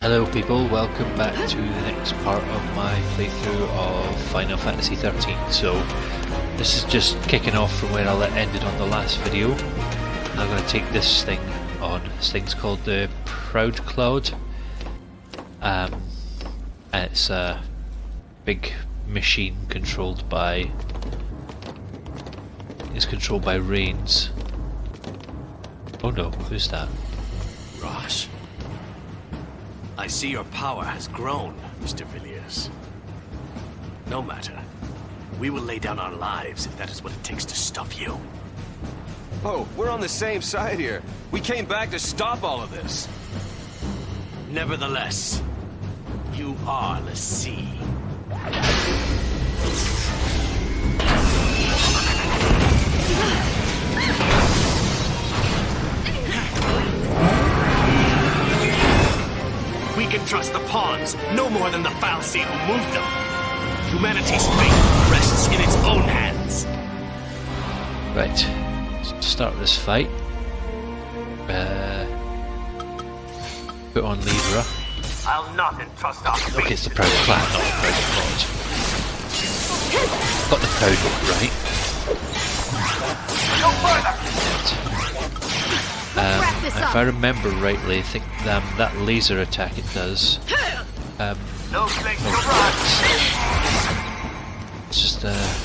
Hello people, welcome back to the next part of my playthrough of Final Fantasy XIII. So, this is just kicking off from where I ended on the last video. I'm going to take this thing on. This thing's called the ProudClad. And it's a big machine controlled by... It's controlled by reins. Oh no, who's that? Rosch. I see your power has grown, Mr. Villiers. No matter. We will lay down our lives if that is what it takes to stop you. Oh, we're on the same side here. We came back to stop all of this. Nevertheless, you are the sea. We can trust the pawns no more than the fal'Cie who moved them. Humanity's fate rests in its own hands. Right, to start this fight, put on Libra. I'll not entrust our fate. Okay, it's the ProudClad, not the ProudClad. Got the Proud right. No further! If I remember rightly, I think that laser attack it does. No place to run. It's just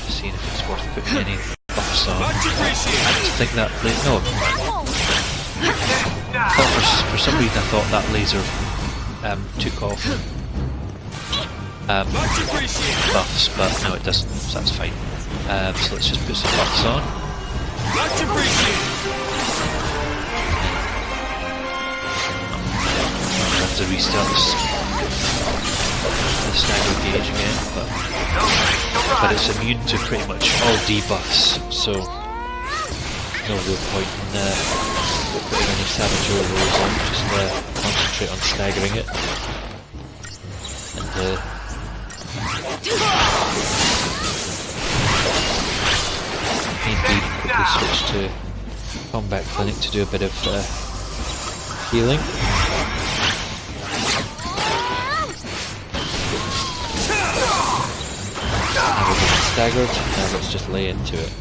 seeing if it's worth putting any buffs on. Much appreciated. I just think that no. I thought for some reason I thought that laser took off Much appreciated. buffs, but no, it doesn't. So that's fine. So let's just put some buffs on. Much appreciated. To restart the stagger gauge again, but it's immune to pretty much all debuffs, so no real point in putting any saboteur rolls on, just concentrate on staggering it. And indeed quickly switch to Combat Clinic to do a bit of healing. Now we're getting staggered, now let's just lay into it.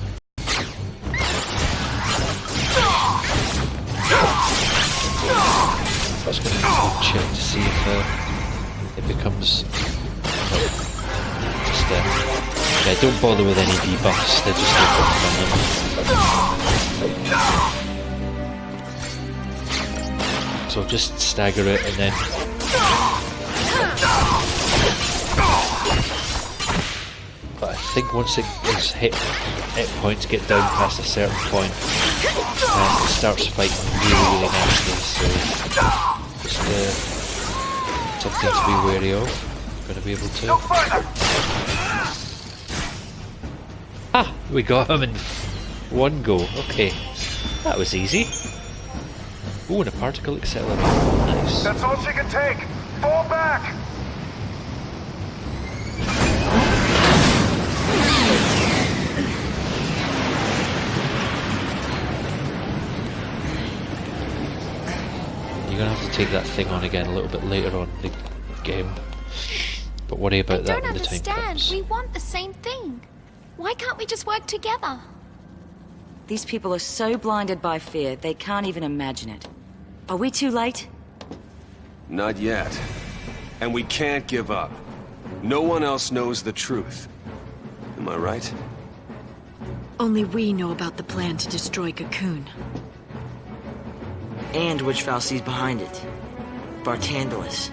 Just going to check to see if it becomes... just yeah, don't bother with any debuffs, they're just debuffs on them. So just stagger it and then... But I think once it is hit points get down past a certain point, it starts fighting really nicely, so just something to be wary of. Gonna be able to... Ah! We got him in one go, okay. That was easy. Ooh, and a particle accelerator, nice. That's all she can take! Fall back! You're gonna have to take that thing on again a little bit later on in the game. But worry about that when the time comes. We want the same thing. Why can't we just work together? These people are so blinded by fear, they can't even imagine it. Are we too late? Not yet. And we can't give up. No one else knows the truth. Am I right? Only we know about the plan to destroy Cocoon. And which fal'Cie's behind it. Bartandalus.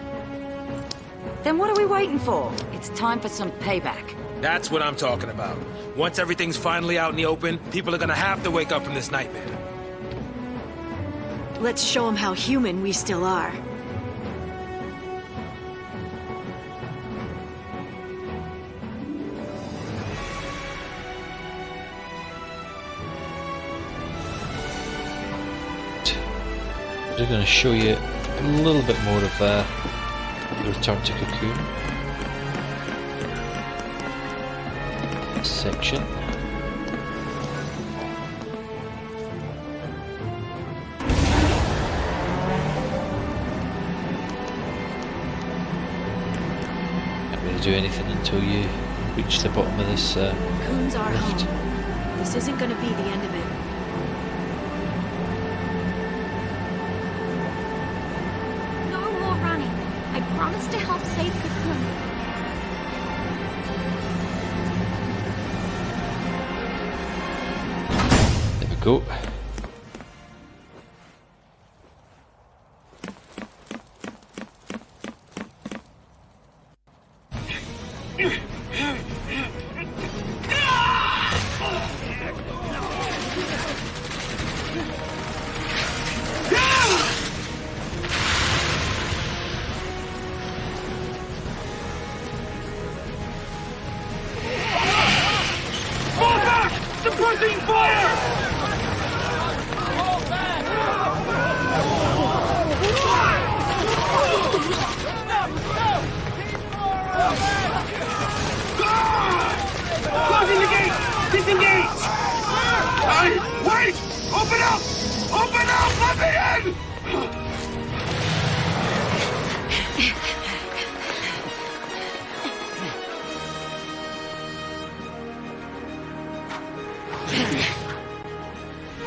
Then what are we waiting for? It's time for some payback. That's what I'm talking about. Once everything's finally out in the open, people are gonna have to wake up from this nightmare. Let's show them how human we still are. We're going to show you a little bit more of the return to Cocoon section. going to do anything until you reach the bottom of this Cocoon's our lift. home. This isn't gonna be the end of it. No more running. I promise to help save Cocoon. There we go. Suppressing fire! Closing the gate! Disengage! Hey, wait! Open up! Open up! Let me in!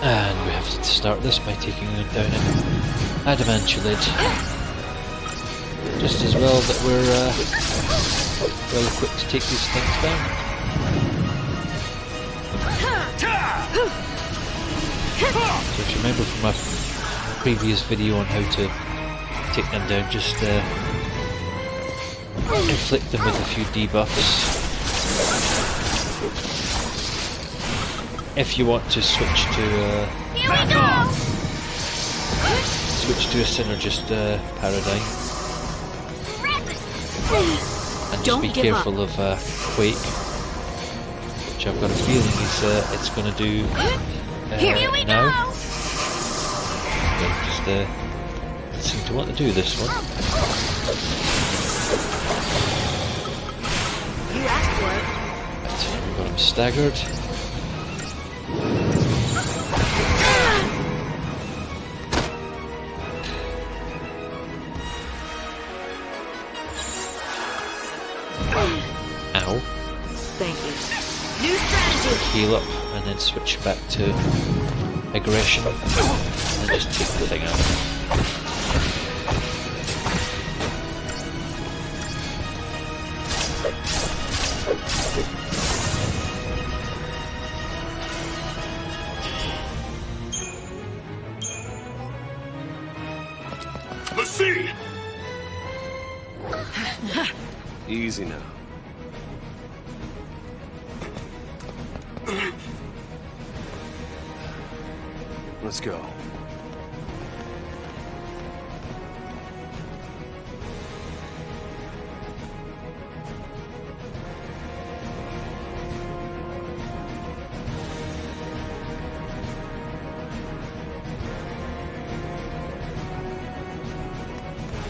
And we have to start this by taking them down an adamantulid. Just as well that we're well equipped to take these things down. So if you remember from my previous video on how to take them down, just inflict them with a few debuffs. If you want to switch to Here we go! switch to a synergist paradigm, and just be careful of Quake, which I've got a feeling is it's going to do Here we now. go! Just seem to want to do this one. You asked for it. Right, we've got him staggered. Ow. Thank you. New strategy. Heal up and then switch back to aggression and just take the thing out. Let's see! Easy now. Let's go.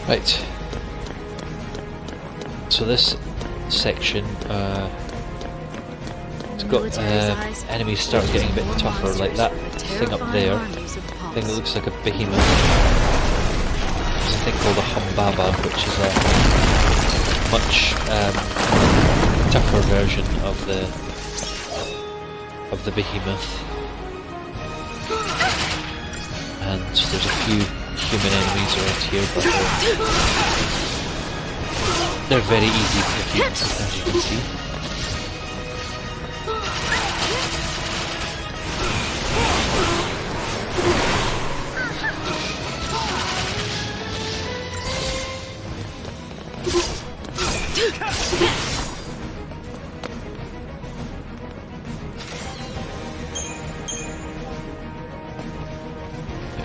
Right. So this section, it's got enemies start getting a bit tougher, like that thing up there, thing that looks like a behemoth. There's a thing called a Humbaba, which is a much tougher version of the behemoth. And there's a few human enemies around here, but they're very easy to defeat, as you can see.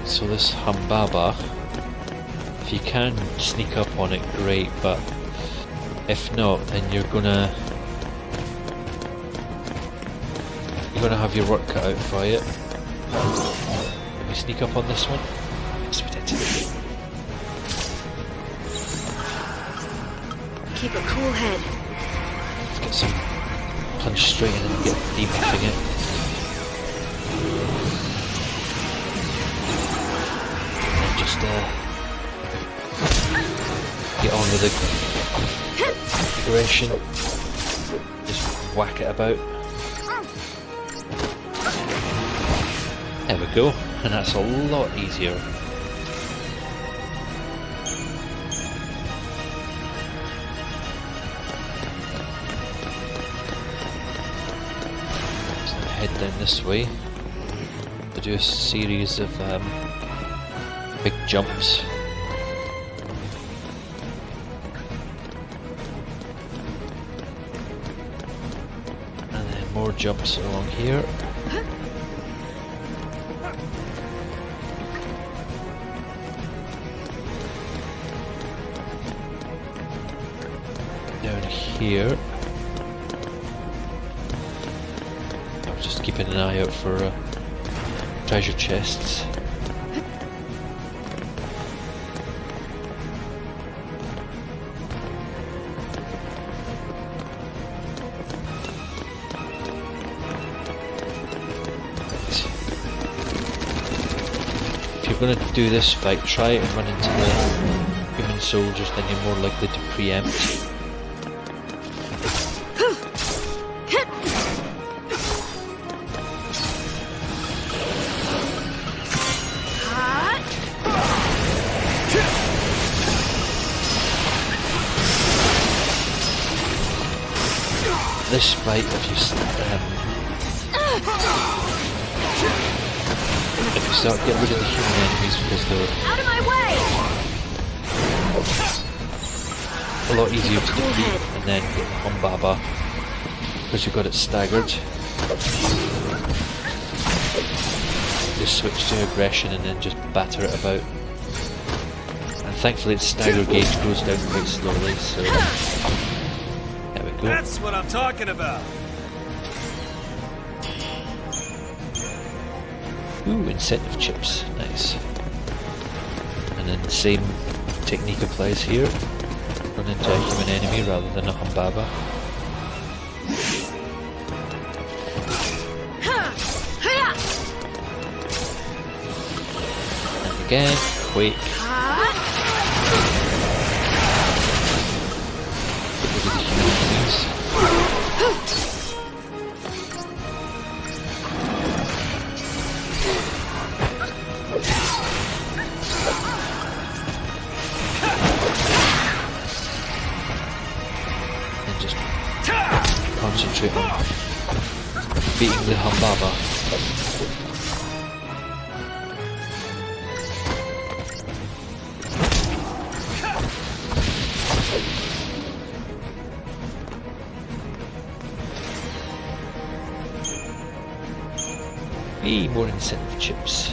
So this Humbaba, if you can sneak up on it, great, but if not, then you're gonna have your work cut out for you. Let me sneak up on this one. Yes, we did. Keep a cool head. Let's get some punch straight in and get debuffing it. And just get on with the aggression. Just whack it about. There we go, and that's a lot easier. So head down this way to do a series of big jumps. And then more jumps along here. Down here. I'm just keeping an eye out for treasure chests. If you're going to do this fight, try and run into the human soldiers, then you're more likely to preempt. This fight, if you start getting rid of the human enemies because they're Out of my way! a lot easier to defeat, and then get the Humbaba because you've got it staggered. Just switch to aggression and then just batter it about. And thankfully its stagger gauge goes down quite slowly, so there we go. That's what I'm talking about. Ooh, incentive chips, nice. And then the same technique applies here. Run into a human enemy rather than a Humbaba. And again, quake. Get rid of the human enemies. And just concentrate on beating the Humbaba. More incentive chips.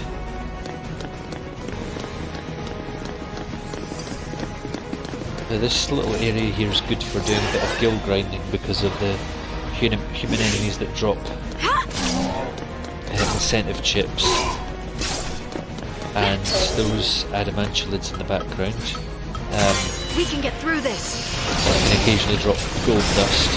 Now this little area here is good for doing a bit of gill grinding because of the human enemies that drop incentive chips and those adamantulids in the background. We can get through this. And occasionally drop gold dust.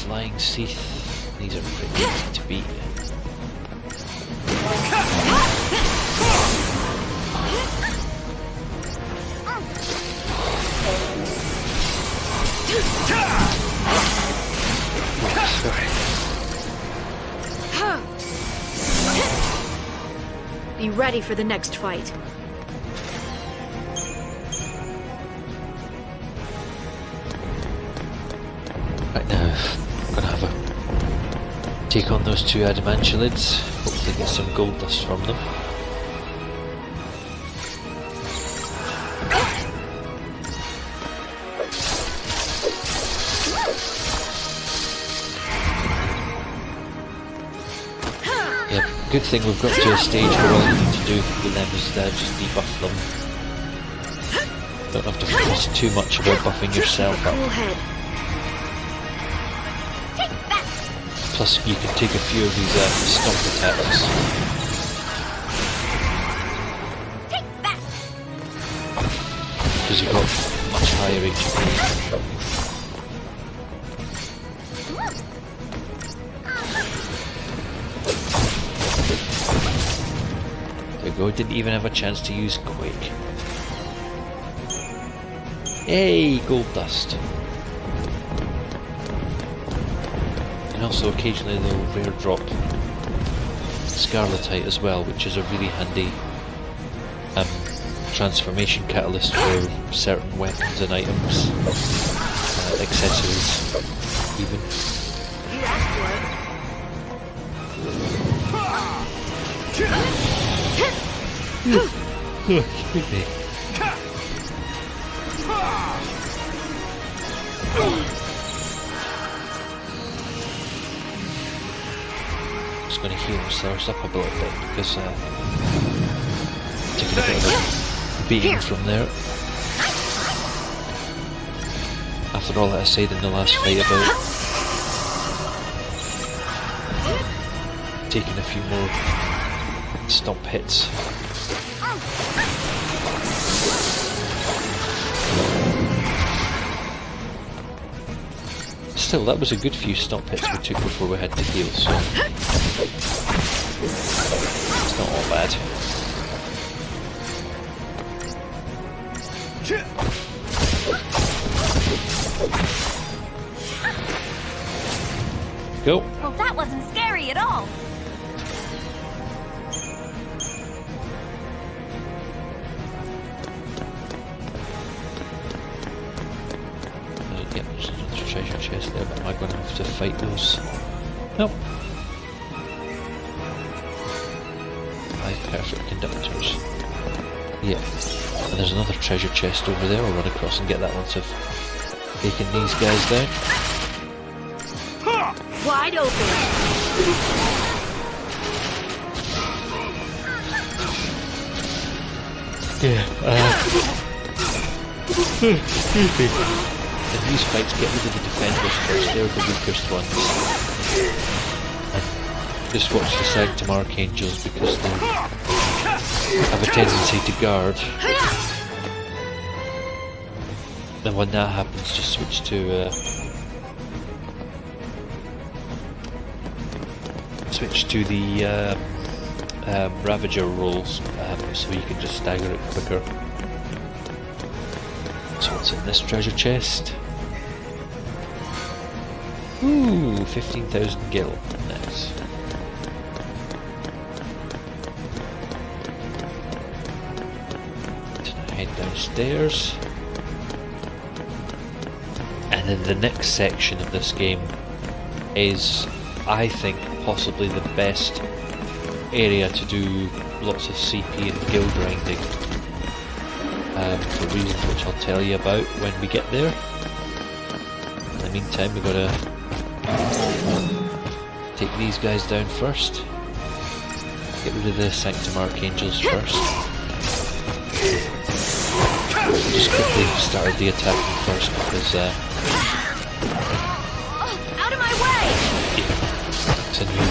Flying Seath. These are pretty easy to beat. Be ready for the next fight. Right now, I'm gonna have a take on those two adamantulids, hopefully get some gold dust from them. Yeah, good thing we've got to a stage where all you need to do with them is just debuff them. Don't have to fuss too much about buffing yourself up. Plus you can take a few of these stomp attacks. Because you've got much higher HP. There we go, didn't even have a chance to use Quake. Hey, gold dust. And also occasionally they'll rare drop Scarletite as well, which is a really handy transformation catalyst for certain weapons and items, accessories, even. Excuse me. Just going to heal ourselves up a little bit because taking a bit of a beating from there. After all that I said in the last fight about taking a few more stomp hits. Still, that was a good few stomp hits we took before we had to heal, so it's not all bad. Go. Well, that wasn't scary at all. Yeah, there's another treasure chest there, but am I going to have to fight those? Nope. 5 perfect conductors. Yeah. And there's another treasure chest over there. I'll run across and get that once I've taken these guys down. Wide open. Yeah. Excuse me. In these fights, get rid of the defenders first. They're the weakest ones. And just watch the Sanctum Archangels because they have a tendency to guard. And when that happens, just switch to the Ravager rolls, so you can just stagger it quicker. So what's in this treasure chest? Ooh, 15,000 gil. Nice. Head downstairs. And then the next section of this game is, I think, possibly the best area to do lots of CP and gil grinding, for reasons which I'll tell you about when we get there. In the meantime, we've got to take these guys down first. Get rid of the Sanctum Archangels first. Just quickly started the attacking first because Out of my way! I knew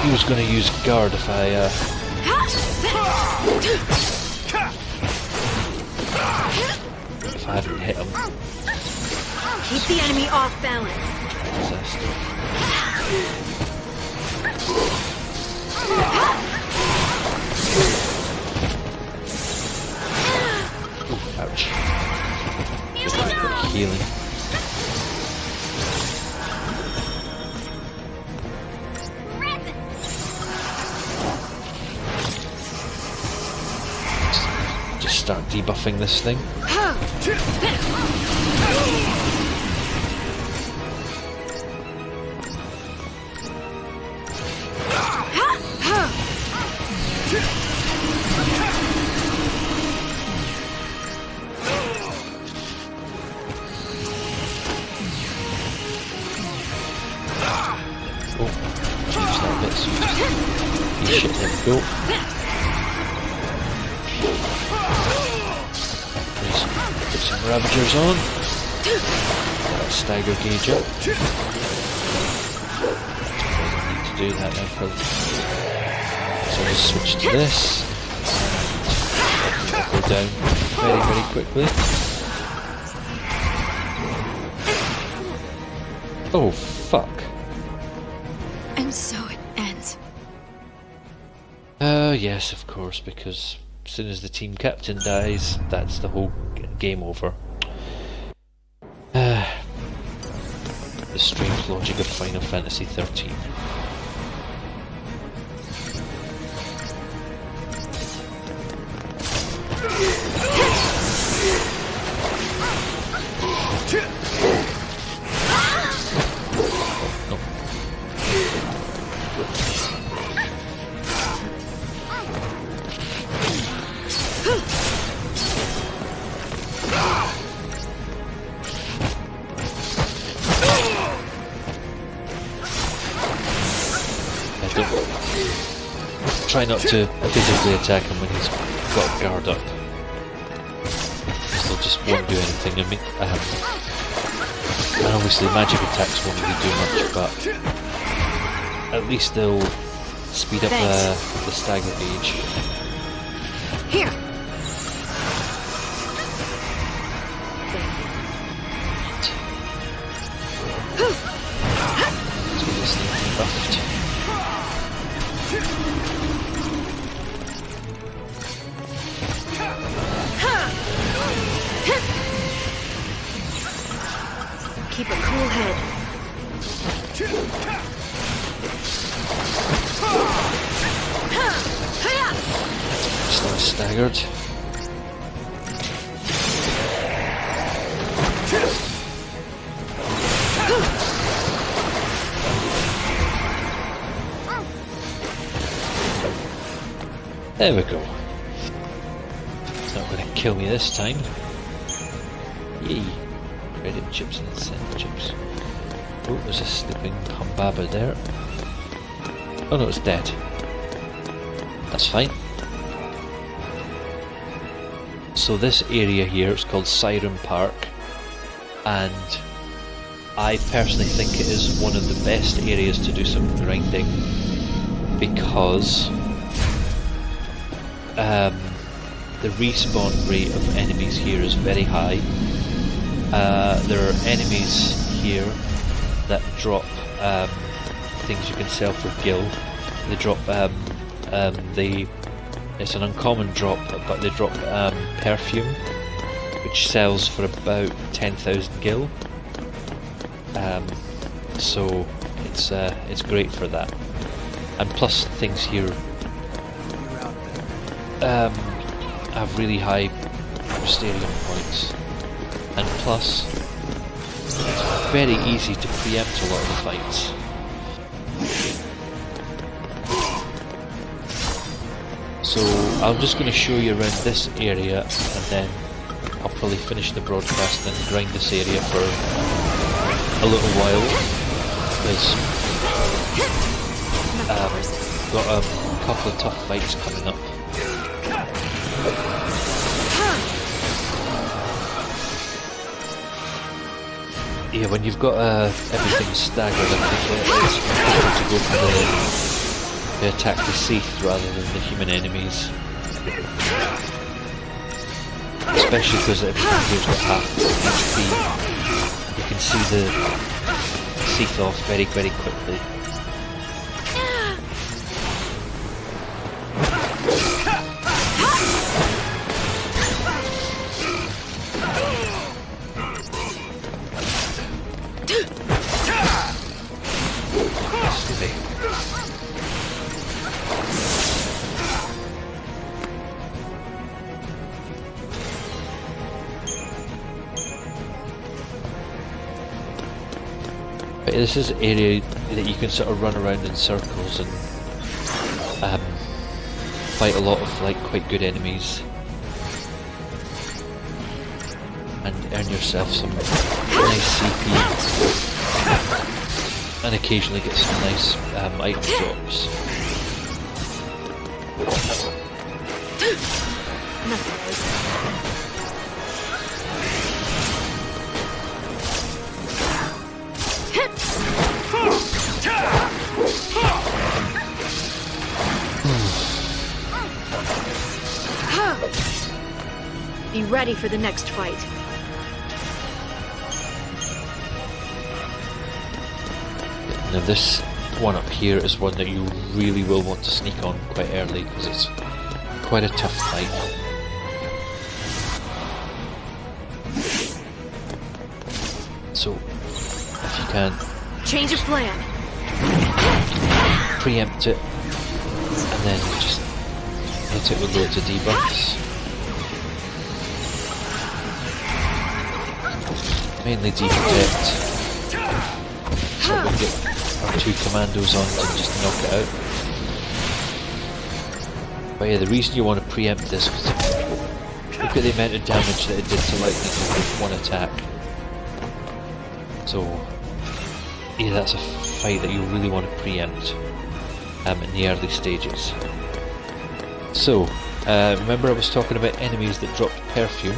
he was gonna use guard if I hadn't hit him. Keep the enemy off balance. Disaster. Ooh, ouch. Just a quick healing. Just start debuffing this thing. Shit, there we go. Put some Ravagers on. That stagger gauge up. Need to do that now for. So we'll switch to this. And go down very, very quickly. Oh fuck. And so it ends. Yes, of course, because as soon as the team captain dies, that's the whole game over. The strange logic of Final Fantasy XIII. Try not to physically attack him when he's got a guard up. They'll just won't do anything. I mean, and obviously magic attacks won't really do much, but at least they'll speed up the stagger gauge. Here. Let's get this thing buffed. Keep a cool head. Still staggered. There we go. It's not going to kill me this time. Yay. Credit chips and incentive chips. Oh, there's a sleeping Humbaba there. Oh no, it's dead. That's fine. So this area here is called Siren Park, and I personally think it is one of the best areas to do some grinding because the respawn rate of enemies here is very high. There are enemies here that drop things you can sell for gil. They drop it's an uncommon drop, but they drop perfume, which sells for about 10,000 gil. So it's great for that. And plus things here have really high stadium points. And plus, it's very easy to preempt a lot of the fights. So I'm just going to show you around this area, and then I'll probably finish the broadcast and grind this area for a little while, because I've got a couple of tough fights coming up. Yeah, when you've got everything staggered, I think it's better to go for the attack the Seath rather than the human enemies. Especially because everything here's got half HP. You can see the Seath off very, very quickly. But this is an area that you can sort of run around in circles and fight a lot of like quite good enemies and earn yourself some nice CP. and occasionally get some nice item drops. Be ready for the next fight. Now this one up here is one that you really will want to sneak on quite early because it's quite a tough fight. So if you can Change of plan. preempt it and then just hit it with loads of debuffs. Mainly deflect, so we can get our 2 commandos on to just knock it out. But yeah, the reason you want to preempt this is look at the amount of damage that it did to lightning with one attack. So yeah, that's a fight that you really want to preempt in the early stages. So remember I was talking about enemies that dropped perfume.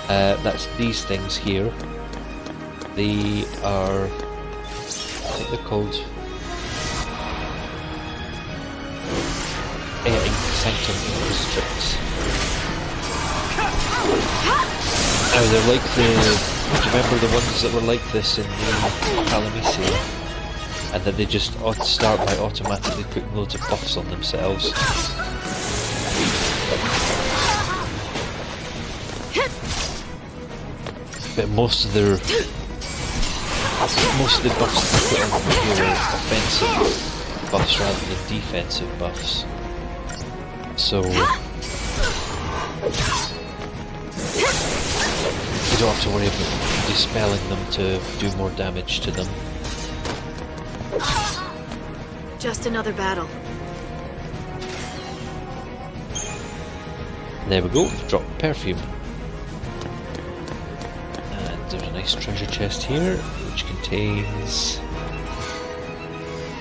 That's these things here. They are, I think they're called Sanctum Inquisitrix. Now they're like the, do you remember the ones that were like this in the Palamisi? And that they just start by automatically putting loads of buffs on themselves. But most of the buffs they put on here are offensive buffs rather than defensive buffs. So you don't have to worry about dispelling them to do more damage to them. Just another battle. There we go, drop perfume. There's a nice treasure chest here, which contains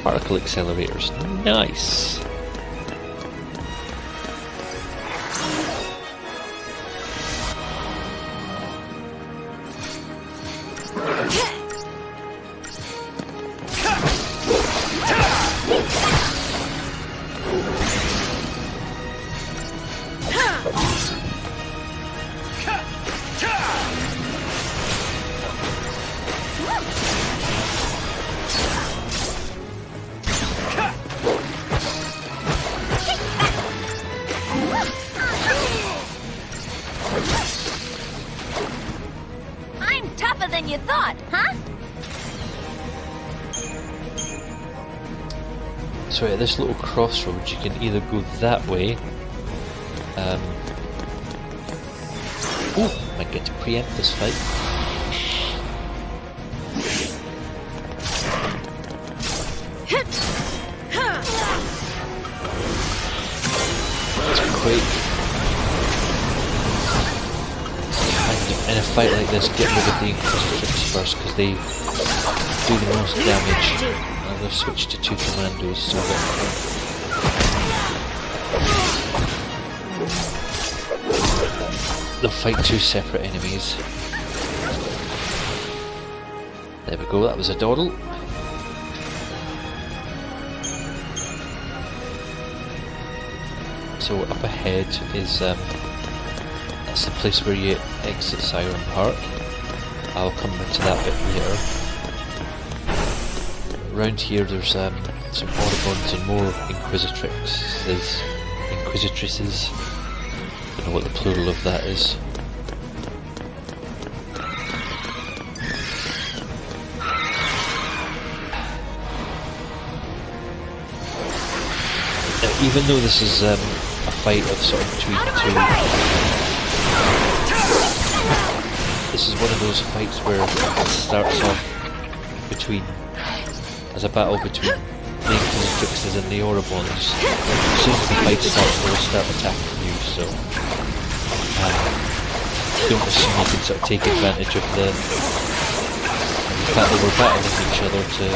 particle accelerators. Nice! You thought, huh? So at this little crossroads you can either go that way. Oh, might get to preempt this fight. It's quick. In a fight like this, get rid of the Inquisitrix first because they do the most damage. I'm going to switch to 2 commandos so they'll fight 2 separate enemies. There we go, that was a dawdle. So up ahead is that's the place where you exit Siren Park. I'll come back to that bit later. Around here there's some Autobons and more Inquisitresses. Don't know what the plural of that is. Now, even though this is a fight of sort of between 2, this is one of those fights where it starts off as a battle between the Inquisitrixes and the Autobons. As soon as the fight starts, they'll start attacking you, so don't assume you can sort of take advantage of the fact that we're battling each other to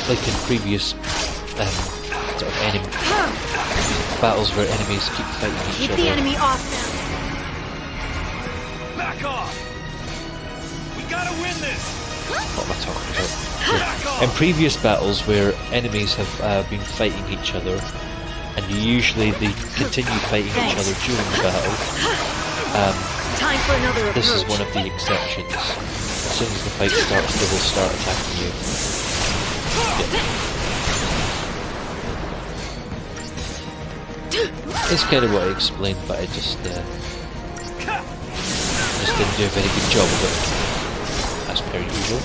like in previous sort of enemy battles where enemies keep fighting each Keep other. the enemy off now. Back off! We gotta win this! What am I talking about? In previous battles where enemies have been fighting each other, and usually they continue fighting each other during the battle, Time for another approach. this is one of the exceptions. As soon as the fight starts, they will start attacking you. Yeah. It's kind of what I explained, but I just didn't do a very good job of it, as per usual.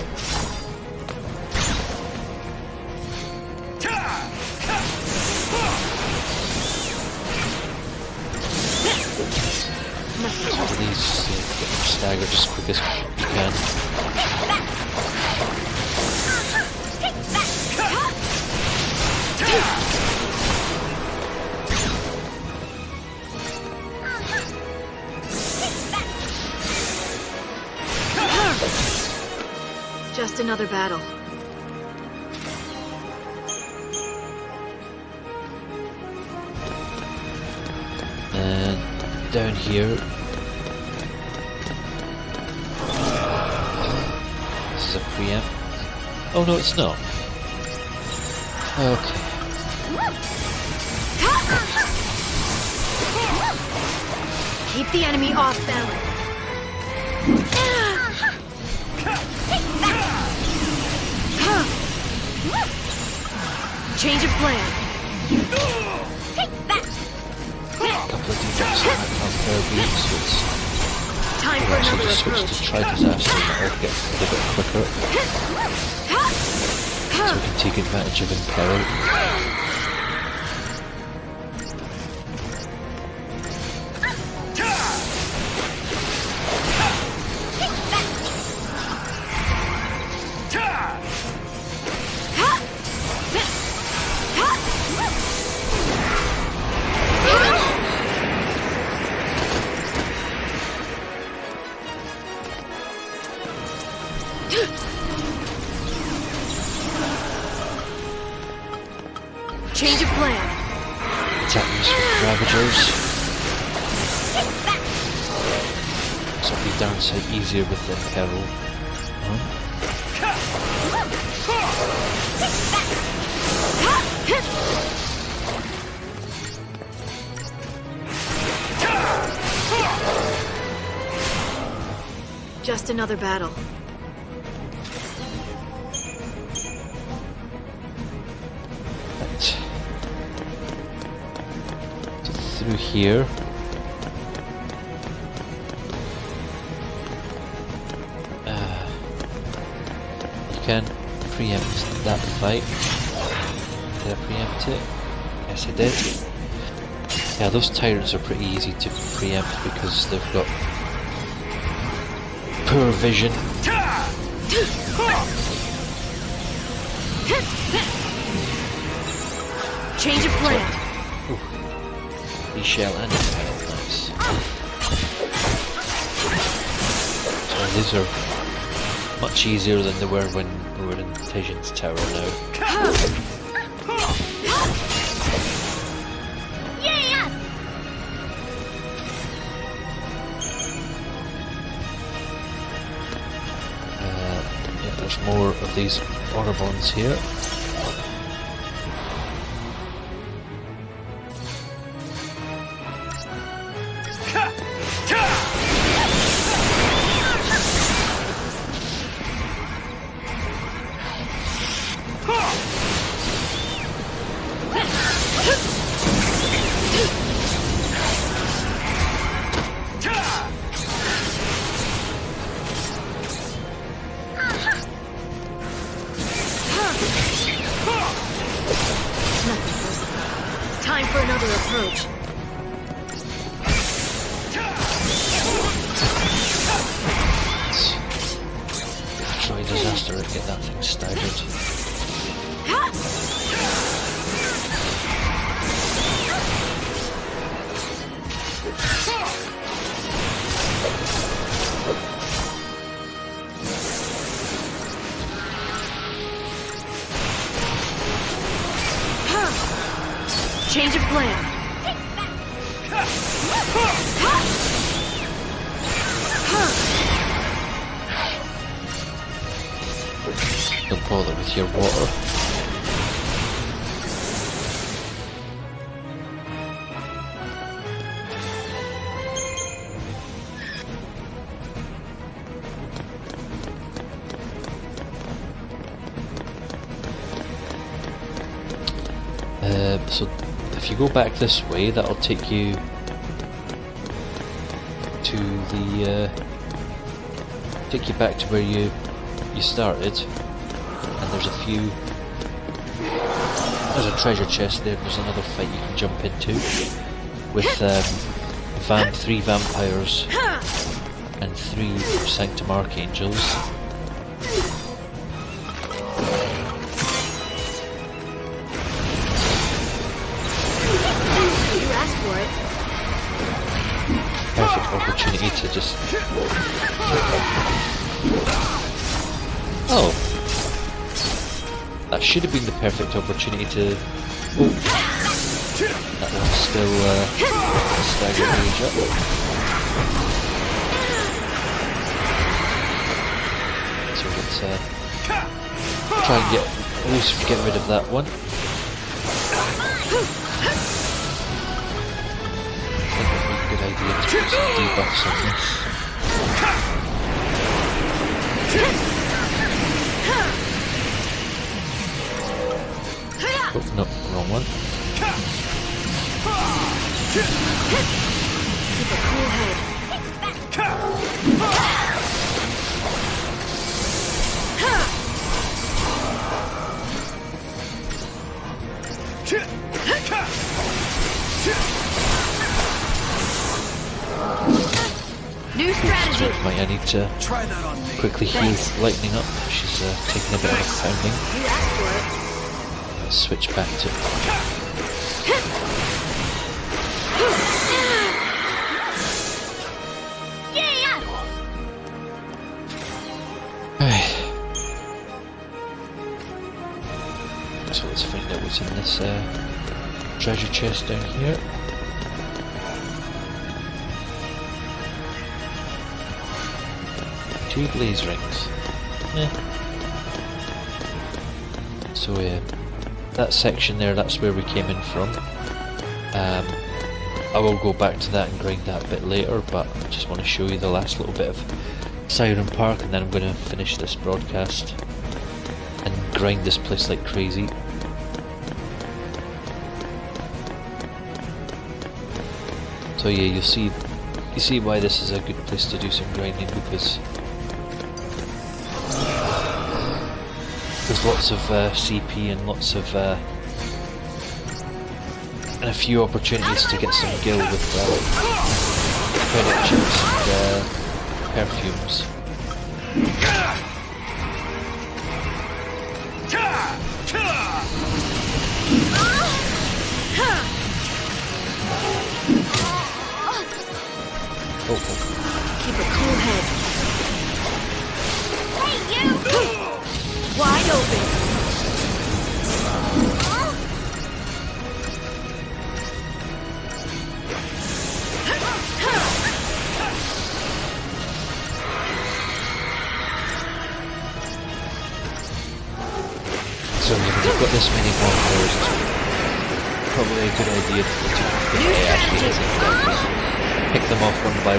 Please get them staggered as quick as you can. Just another battle. And down here, this is a preempt. Oh no, it's not. Okay. Keep the enemy off balance. Change of plan. A couple of defense that might have fair beats, so it's Time for actually another just switch approach. to try disaster and that'll get a bit quicker. So we can take advantage of Imperil. Change of plan. Attacks with Ravagers. So it'll be downside easier with Imperil. Just another battle. Through here. You can preempt that fight. Did I preempt it? Yes, I did. Yeah, those tyrants are pretty easy to preempt because they've got poor vision. Change of plan. Shell and Impel, nice. So these are much easier than they were when we were in Vision's Tower now. Yes! Yeah, there's more of these Autobons here. Time for another approach. Try disaster and get that thing staggered. Change of plan. Don't bother with your water. So if you go back this way, that'll take you to the take you back to where you started, and there's a treasure chest there. There's another fight you can jump into with 3 vampires and 3 Sanctum Archangels. Perfect opportunity to just... Oh! That should have been the perfect opportunity to... Oh! That one's still stagger rage up. So let's try and at least get rid of that one. Good idea to put some debuffs on this. Oh, no, wrong one. Keep a cool head. New strategy. I need to quickly heal Lightning up. She's taking a bit of a pounding. You asked for it. Let's switch back to... So let's find out what's in this treasure chest down here. Two blaze rings. So that section there, that's where we came in from. I will go back to that and grind that a bit later, but I just want to show you the last little bit of Siren Park, and then I'm going to finish this broadcast and grind this place like crazy. So yeah, you see why this is a good place to do some grinding, because there's lots of CP and lots of and a few opportunities to get some gil with credit chips and perfumes. Oh. Keep a cool head. Hey, you! Wide open. So when you've got this many bonfires, it's probably a good idea to pick them off one by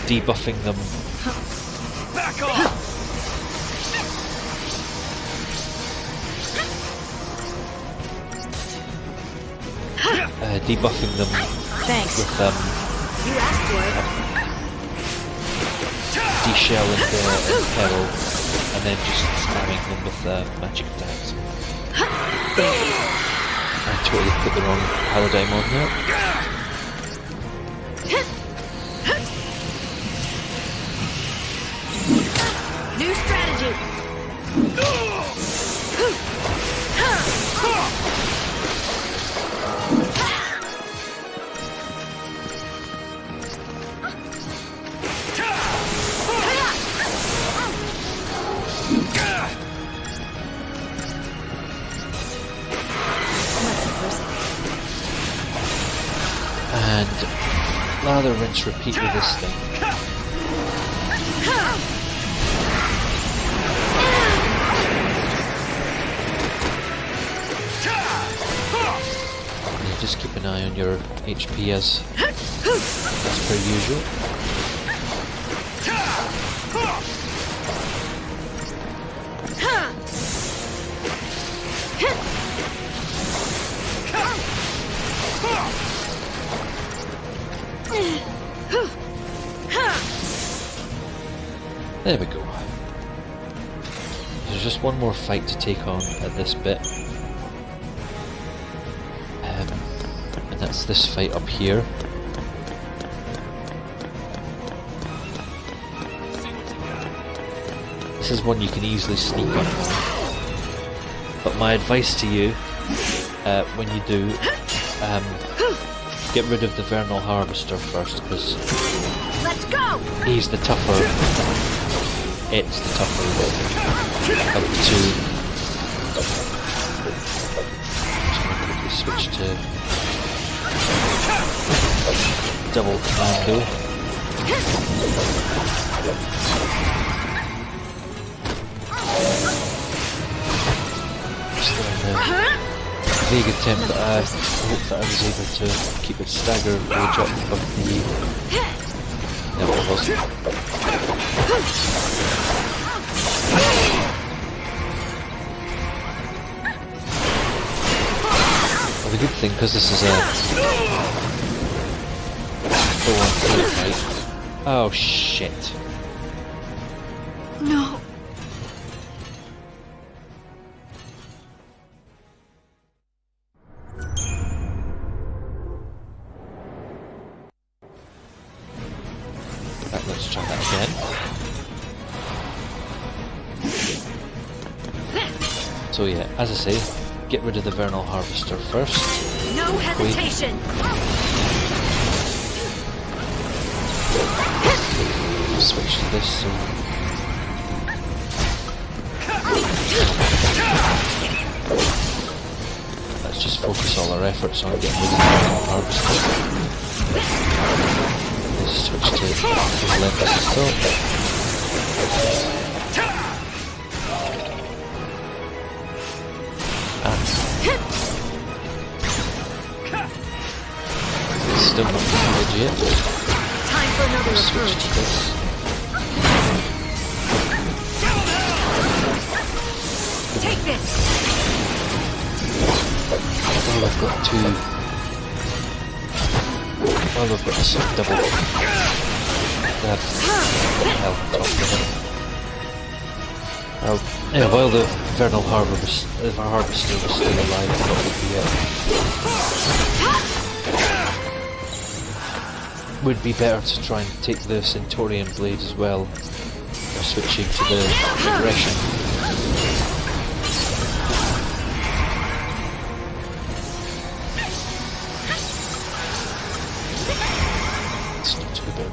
debuffing them. Back off! Debuffing them Thanks. with You asked for it. D-shell and peril, and then just spamming them with magic attacks. I totally put the wrong paradigm on there. New strategy. And lather, rinse, repeat with this thing. And just keep an eye on your HP as per usual. There we go. There's just one more fight to take on at this bit. And that's this fight up here. This is one you can easily sneak up on. But my advice to you, when you do, get rid of the Vernal Harvester first, because he's the tougher. It's the tougher of the two. Just gonna quickly switch to double commando. Vague attempt, but I hope that I was able to keep it staggered rage up above the... No, it wasn't. Well, the good thing, because this is a full-on fight. Oh shit. No. Right, let's try that again. So yeah, as I say, get rid of the Vernal Harvester first. No hesitation! Switch to this, so... Let's just focus all our efforts on getting rid of the Vernal Harvester. Let's switch to Relentless still. Still not completed yet. Time for another Switch approach. to this. Take this. Well, I've got two. Well, I've got this double. Health top of it. Yeah, while the Vernal Harvester was still alive, I thought it would be better to try and take the Centaurian blade as well, or switching to the aggression. It's not too bad.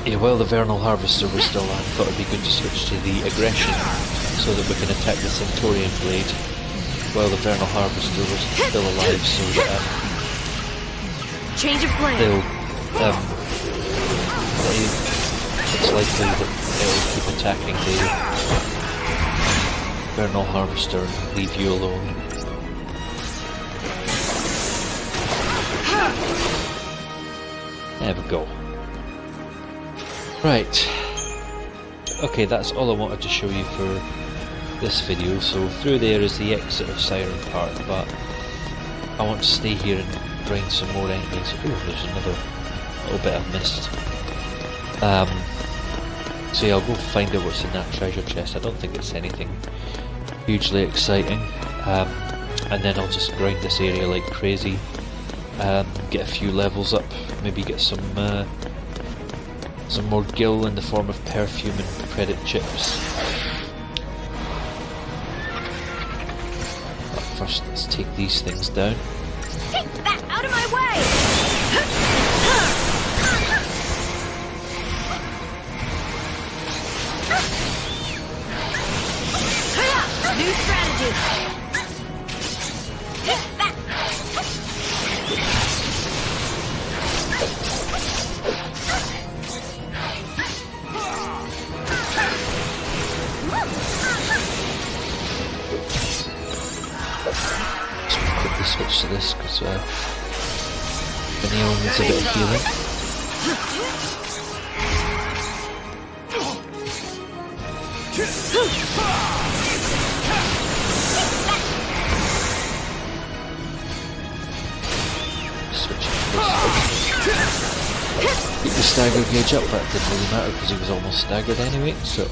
Yeah, while the Vernal Harvester was still alive, I thought it would be good to switch to the aggression so that we can attack the Centaurian blade while the Vernal Harvester was still alive, so that change of plan. It's likely that they'll keep attacking the Vernal Harvester and leave you alone. There we go. Right. Okay, that's all I wanted to show you for this video. So through there is the exit of Siren Park, but I want to stay here and grind some more enemies. Oh, there's another little bit I've missed. So yeah, I'll go find out what's in that treasure chest. I don't think it's anything hugely exciting. And then I'll just grind this area like crazy. Get a few levels up, maybe get some more gil in the form of perfume and credit chips. But first, let's take these things down. Take that out of my way! New strategy! Take that! The nail needs a bit of healing. Switching keep the stagger gauge up, but it didn't really matter because he was almost staggered anyway, so...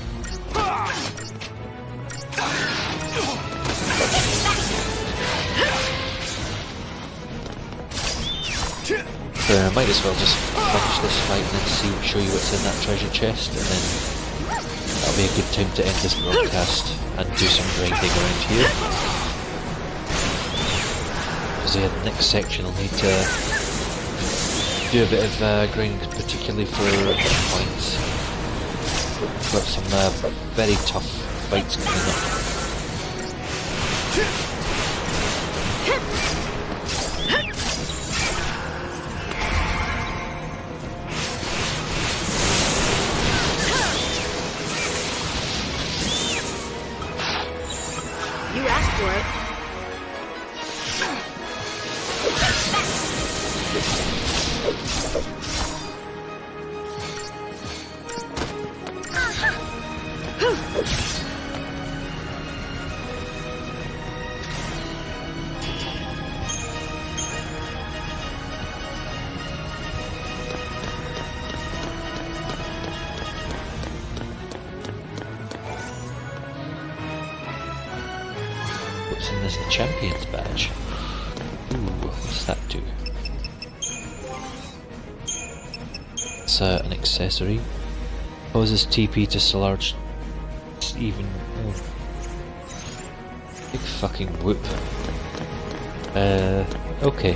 I might as well just finish this fight and then show you what's in that treasure chest, and then that'll be a good time to end this broadcast and do some grinding around here. Because the next section will need to do a bit of grinding, particularly for points. Got some very tough fights coming up. You asked for it. What's in this champion's badge? Ooh, what's that do? It's an accessory. Causes TP to large. Even. Oh. Big fucking whoop. Okay.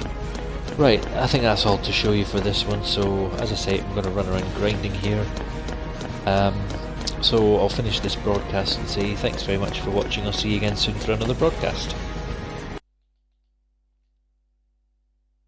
Right, I think that's all to show you for this one, so as I say, I'm going to run around grinding here. So I'll finish this broadcast and say thanks very much for watching. I'll see you again soon for another broadcast.